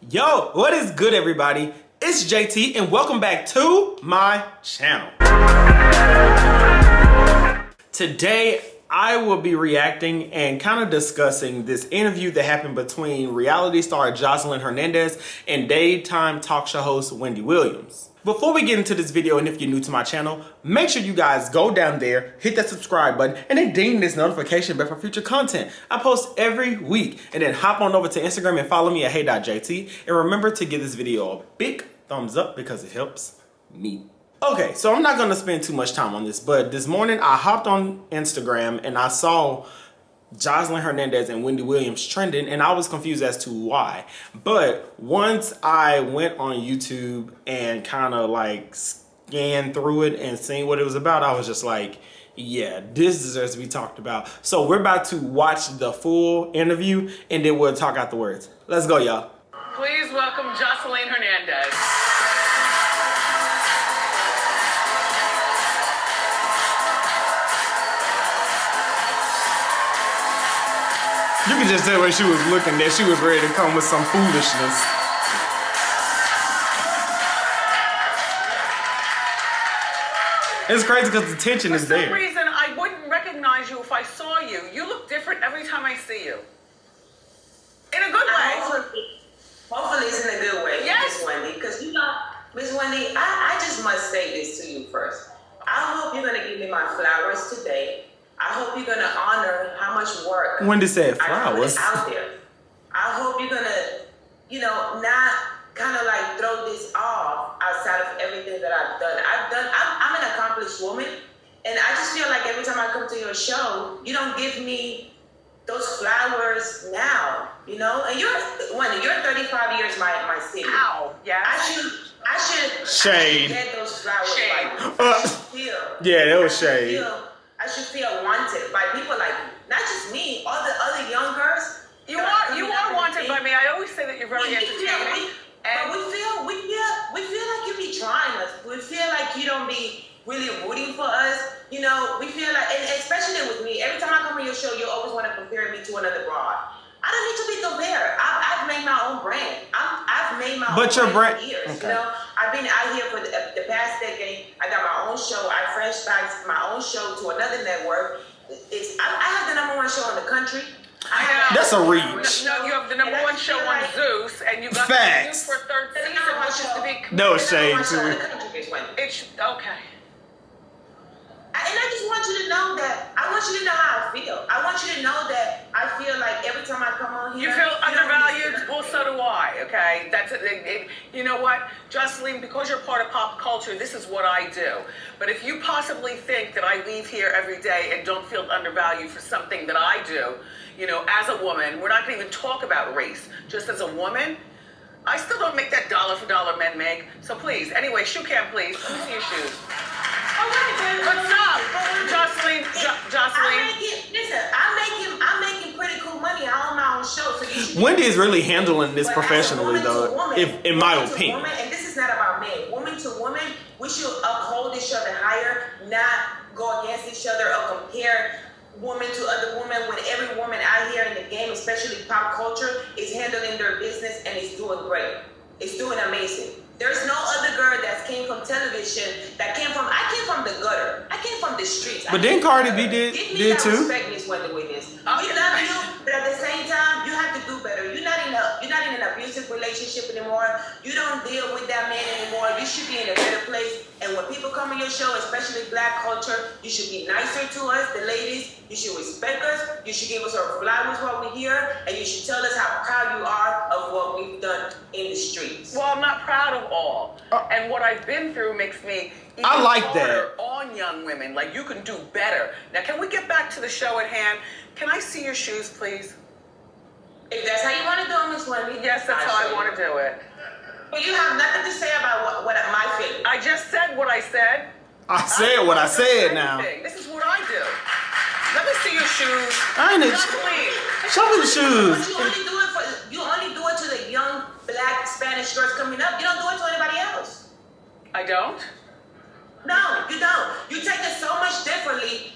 Yo, what is good, everybody? It's JT and welcome back to my channel. Today I will be reacting and kind of discussing this interview that happened between reality star Joseline Hernandez and daytime talk show host Wendy Williams. Before we get into this video, and if you're new to my channel, make sure you guys go down there, hit that subscribe button, and then ding this notification bell for future content. I post every week. And then hop on over to Instagram and follow me at hey.jt. And remember to give this video a big thumbs up because it helps me. Okay, so I'm not gonna spend too much time on this, but this morning I hopped on Instagram and I saw Joseline Hernandez and Wendy Williams trending, and I was confused as to why. But once I went on YouTube and kind of like scanned through it and seen what it was about, I was just like, yeah, this deserves to be talked about. So we're about to watch the full interview and then we'll talk afterwards. Let's go, y'all. Please welcome Joseline Hernandez. You can just tell when she was looking that she was ready to come with some foolishness. It's crazy because the tension is there. For some reason, I wouldn't recognize you if I saw you. You look different every time I see you. In a good way. Hopefully it's in a good way, yes. Miss Wendy. Because you know, Miss Wendy, I just must say this to you first. I hope you're going to give me my flowers today. I hope you're going to honor how much work Wendy said flowers. I put out there. I hope you're going to, you know, not kind of like throw this off outside of everything that I've done. I'm an accomplished woman, and I just feel like every time I come to your show, you don't give me those flowers now, you know? And Wendy, you're 35 years my senior. Ow, yeah. I Shade. should get those flowers. Shade. Like, I should feel. Yeah, that was shade. I should feel wanted by people like you. Not just me, all the other young girls. You are wanted by me. I always say that you're very entertaining. But we feel like you be trying us. We feel like you don't be really rooting for us. You know, we feel like, and especially with me, every time I come on your show, you always want to compare me to another broad. I don't need to be compared. I've made my own brand. I've made my own brand for years. Okay. You know, I've been out here for the past decade. I got my own show. I franchised my own show to another network. I have the #1 show in the country. That's a reach. No, you have the #1 show on Zeus, and you got Facts. the Zeus for 3rd season, which is to be. No shade too. It's okay. And I just want you to know that. I want you to know how I feel. I want you to know that I feel like every time I come on here. You feel undervalued? Well, so do I, okay? That's it. You know what, Joseline, because you're part of pop culture, this is what I do. But if you possibly think that I leave here every day and don't feel undervalued for something that I do, you know, as a woman, we're not going to even talk about race. Just as a woman, I still don't make that dollar for dollar men make. So please, anyway, shoe cam, please. Let me see your shoes. What's up, Joseline? Listen, I'm making pretty cool money. I own my own show, so you should. Wendy is really handling this professionally, though, in my opinion. And this is not about men. Woman to woman, we should uphold each other higher, not go against each other or compare woman to other women. When every woman out here in the game, especially pop culture, is handling their business and is doing great. It's doing amazing. There's no other girl that came from television I came from the gutter. I came from the streets. But then Cardi B did too. Respect Miss Wendy Williams. We love you, but at the same time, you have to do better. You're not in an abusive relationship anymore. You don't deal with that man anymore. You should be in a better place. And when people come on your show, especially black culture, you should be nicer to us, the ladies. You should respect us. You should give us our flowers while we're here, and you should tell us how proud you are of what we've done in the streets. Well, I'm not proud of all, and what I've been through makes me even I like harder that. on young women. Like, you can do better. Now, can we get back to the show at hand? Can I see your shoes, please? If that's how you want to do it, Miss Wendy. Yes, that's how I want to do it. But you have nothing to say about what my feelings. I just said what I said. I said what I said now. This is what I do. Let me see your shoes. I ain't show me the shoes. But you only do it to the young black Spanish girls coming up. You don't do it to anybody else. I don't? No, you don't. You take it so much differently.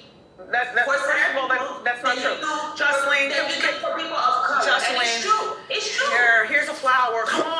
That's not true. Joseline, for people of color. Joseline, it's true. It's true. here's a flower. Come on.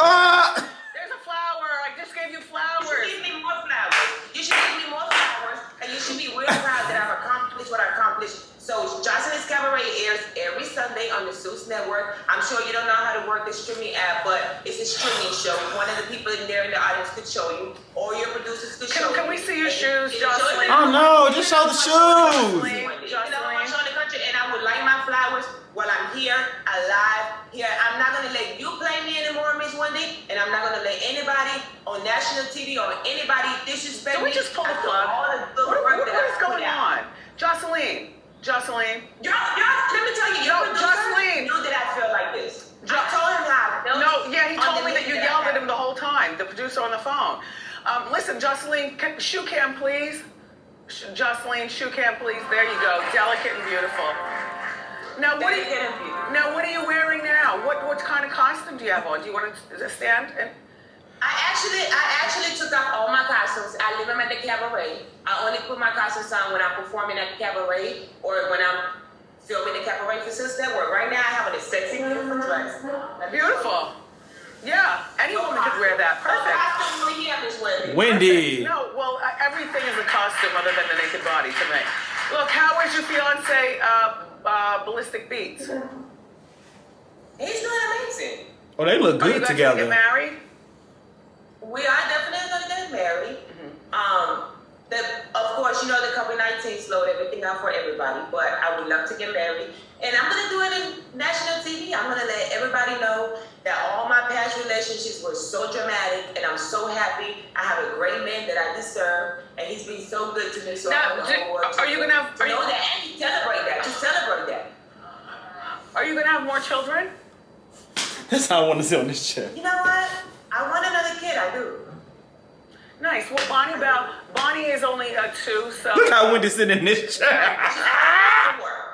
the streaming app, but it's a streaming show. One of the people in there in the audience could show you, or your producers could show you. Can we see your shoes, Joseline? Oh no, just show the shoes. I'm showing the country, and I would light my flowers while I'm here, alive, here. I'm not gonna let you play me anymore, Miss Wendy, and I'm not gonna let anybody on national TV or anybody disrespect me. Can we just pull the plug? What is going on? Joseline. Let me tell you, Joseline. knew that I feel like this. I told him how I felt. No, yeah, he told me that you yelled at him the whole time, the producer on the phone. Listen, Joseline, shoe cam, please. Joseline, shoe cam, please. There you go. Delicate and beautiful. Now, what are you wearing now? What kind of costume do you have on? Do you want to stand? I actually took off all my costumes. I leave them at the cabaret. I only put my costumes on when I'm performing at the cabaret or when I'm filming the cabaret for Sis Network. Right now, I have a sexy, beautiful dress. Beautiful. Yeah, any woman could wear that. Perfect. Wendy. No, well, everything is a costume other than the naked body to me. Look, how is your fiance, Ballistic Beats? He's doing amazing. Oh, they look good together. Are you guys gonna get married? We are definitely going to get married. Of course, you know, the COVID-19 slowed everything out for everybody, but I would love to get married. And I'm going to do it in national TV. I'm going to let everybody know that all my past relationships were so dramatic, and I'm so happy. I have a great man that I deserve, and he's been so good to me. So now, are you going to have... celebrate that. Just celebrate that. Are you going to have more children? That's how I want to sit on this chair. You know what? I want another kid. I do. Nice. Well, Bonnie is only 2, so... Look how Wendy's sitting in this chair.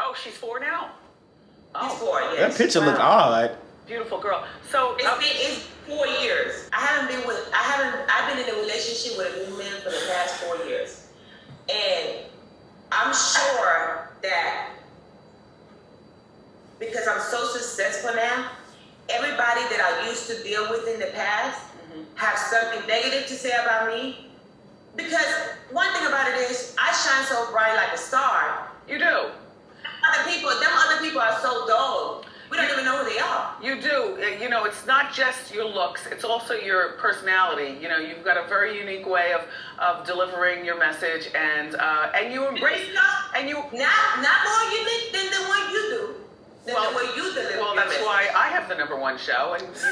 Oh, she's 4 now? She's 4, yes. That picture look odd. Beautiful girl. So... It's 4 years. I've been in a relationship with a new man for the past 4 years. And I'm sure that because I'm so successful now, everybody that I used to deal with in the past have something negative to say about me. Because one thing about it is, I shine so bright like a star. You do. Them other people are so dull. We don't even know who they are. You do. You know, it's not just your looks, it's also your personality. You know, you've got a very unique way of delivering your message, and you embrace and you not more unique than the one you do. The way you deliver. Well, that's why I have the #1 show, and you can do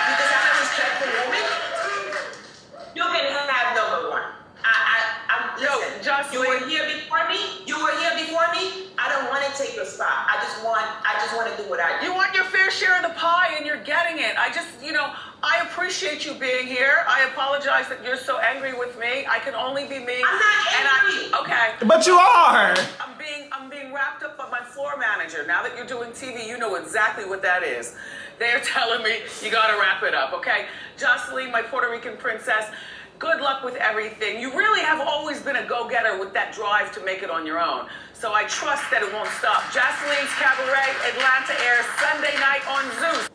Because I'm a respectful woman, you can have #1. Listen, Joseline, you were here before me. I don't want to take your spot. I just want to do what I do. you want your fair share of the pie, and you're getting it. I appreciate you being here. I apologize that you're so angry with me. I can only be me. I'm not angry. Okay. But you are. I'm being wrapped up by my floor manager. Now that you're doing TV, you know exactly what that is. They're telling me you gotta wrap it up, okay? Joseline, my Puerto Rican princess, good luck with everything. You really have always been a go-getter with that drive to make it on your own. So I trust that it won't stop. Joseline's Cabaret, Atlanta airs Sunday night on Zeus.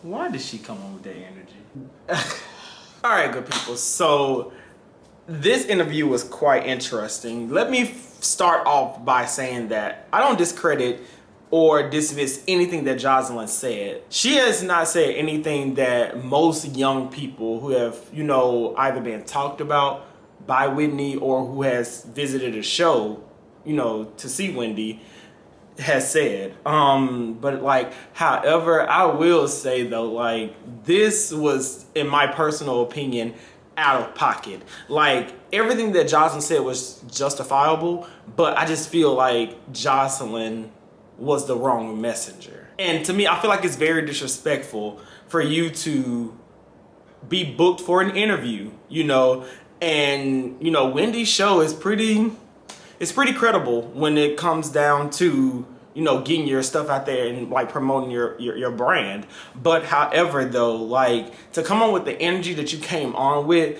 Why did she come on with that energy? All right, good people. So this interview was quite interesting. Let me start off by saying that I don't discredit or dismiss anything that Joseline said. She has not said anything that most young people who have, either been talked about by Whitney or who has visited a show, to see Wendy, has said. However, I will say though, this was, in my personal opinion, out of pocket. Everything that Joseline said was justifiable, but I just feel like Joseline was the wrong messenger. And to me, I feel like it's very disrespectful for you to be booked for an interview, and Wendy's show is pretty credible when it comes down to you know, getting your stuff out there and like promoting your brand. But however though, like to come on with the energy that you came on with,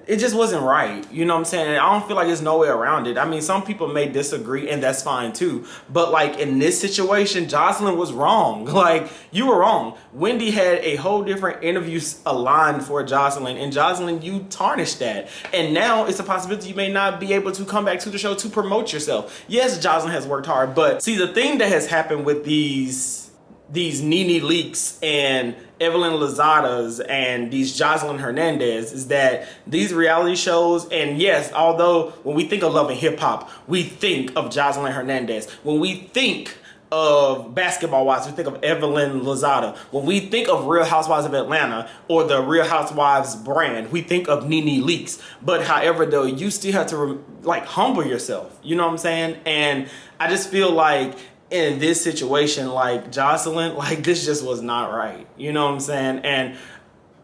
it just wasn't right. You know what I'm saying? And I don't feel like there's no way around it. I mean, some people may disagree and that's fine too. But like in this situation, Joseline was wrong. Like you were wrong. Wendy had a whole different interview aligned for Joseline, and Joseline, you tarnished that. And now it's a possibility you may not be able to come back to the show to promote yourself. Yes, Joseline has worked hard, but see, the thing that has happened with these Nene Leakes and Evelyn Lozadas and these Joseline Hernandez is that these reality shows, and yes, although when we think of Love and Hip Hop, we think of Joseline Hernandez. When we think of Basketball Wives, we think of Evelyn Lozada. When we think of Real Housewives of Atlanta or the Real Housewives brand, we think of Nene Leakes. But however though, you still have to like humble yourself. You know what I'm saying? And I just feel like in this situation, like Joseline, like this just was not right. You know what I'm saying? And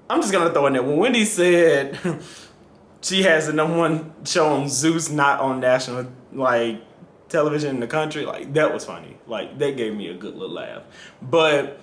I'm just gonna throw in there, when Wendy said she has the #1 show on Zeus, not on national like television in the country, like that was funny. Like that gave me a good little laugh. But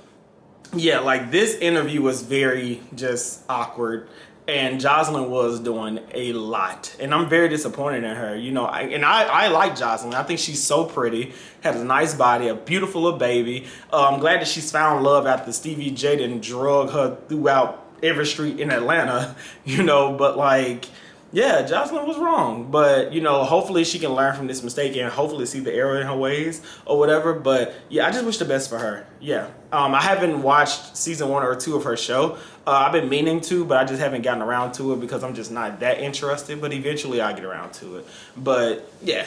yeah, like this interview was very just awkward, and Joseline was doing a lot, and I'm very disappointed in her. You know, I like Joseline. I think she's so pretty, has a nice body, a beautiful little baby. I'm glad that she's found love after Stevie J didn't drug her throughout every street in Atlanta. You know, but like, yeah, Joseline was wrong. But, you know, hopefully she can learn from this mistake and hopefully see the error in her ways or whatever. But, yeah, I just wish the best for her. Yeah. I haven't watched season 1 or 2 of her show. I've been meaning to, but I just haven't gotten around to it because I'm just not that interested. But eventually I'll get around to it. But, yeah.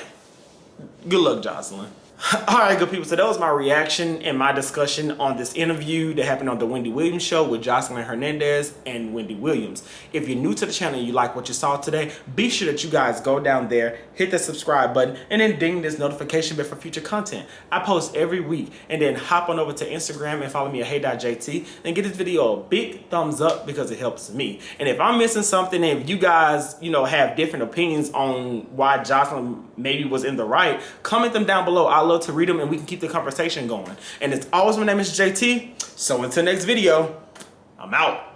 Good luck, Joseline. Alright, good people, so that was my reaction and my discussion on this interview that happened on the Wendy Williams show with Joseline Hernandez and Wendy Williams. If you're new to the channel and you like what you saw today, be sure that you guys go down there, hit the subscribe button, and then ding this notification bell for future content. I post every week, and then hop on over to Instagram and follow me at hey.jt and give this video a big thumbs up because it helps me. And if I'm missing something, and if you guys, you know, have different opinions on why Joseline maybe was in the right, comment them down below. I love to read them and we can keep the conversation going. And as always, my name is JT. So until next video, I'm out.